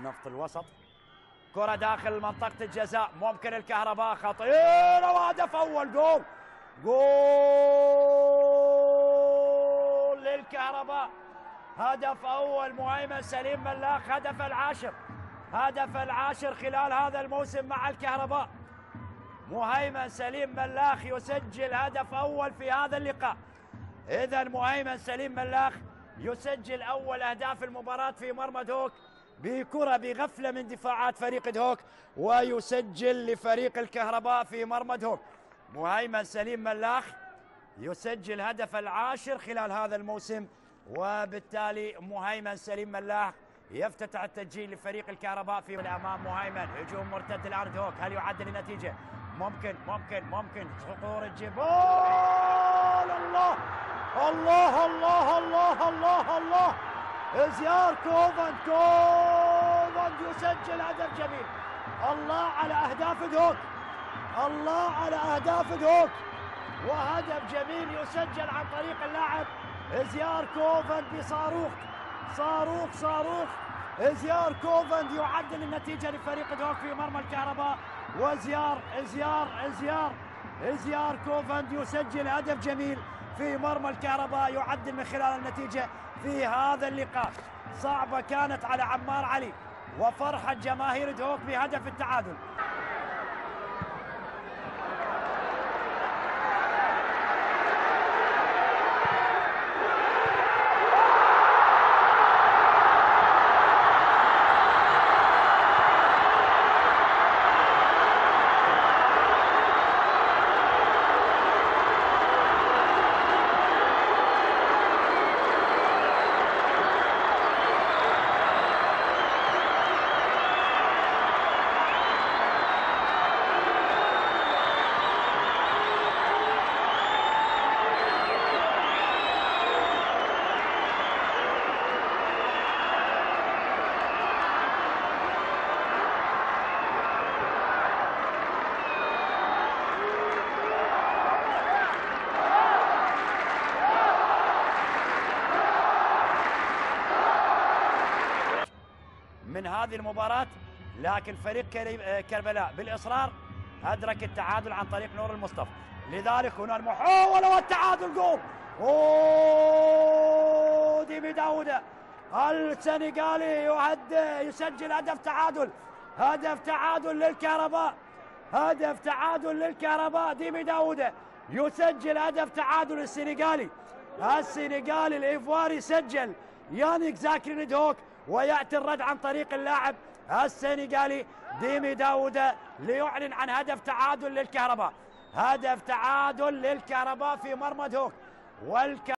نفط الوسط، كرة داخل منطقة الجزاء، ممكن الكهرباء خطيرة وهدف أول. جول جول للكهرباء، هدف أول مهيمن سليم ملاخ، هدف العاشر، هدف العاشر خلال هذا الموسم مع الكهرباء. مهيمن سليم ملاخ يسجل هدف أول في هذا اللقاء. إذا مهيمن سليم ملاخ يسجل أول أهداف المباراة في مرمى دهوك بكرة بغفلة من دفاعات فريق دهوك، ويسجل لفريق الكهرباء في مرمى دهوك. مهيمن سليم ملاخ يسجل هدف العاشر خلال هذا الموسم، وبالتالي مهيمن سليم ملاخ يفتتح التسجيل لفريق الكهرباء في الأمام. مهيمن هجوم مرتد الآن دهوك، هل يعدل النتيجة؟ ممكن خطورة جول. الله الله الله الله الله الله، ازيار كوفند يسجل هدف جميل. الله على اهداف دهوك، الله على اهداف دهوك، وهدف جميل يسجل عن طريق اللاعب ازيار كوفند بصاروخ صاروخ. ازيار كوفند يعدل النتيجة لفريق دهوك في مرمى الكهرباء، وازيار كوفند يسجل هدف جميل في مرمى الكهرباء، يعدل من خلال النتيجة في هذا اللقاء. صعبة كانت على عمار علي وفرحة جماهير دهوك بهدف التعادل. من هذه المباراة، لكن فريق كربلاء بالإصرار أدرك التعادل عن طريق نور المصطفى، لذلك هنا المحاولة والتعادل. جول ديمي داوودة السنغالي يسجل هدف تعادل، هدف تعادل للكهرباء، هدف تعادل للكهرباء. ديمي داوودة يسجل هدف تعادل. السنغالي الإيفواري سجل يانيك زاكرين دهوك، ويأتي الرد عن طريق اللاعب السنغالي ديمي داوودة ليعلن عن هدف تعادل للكهرباء، هدف تعادل للكهرباء في مرمى دهوك.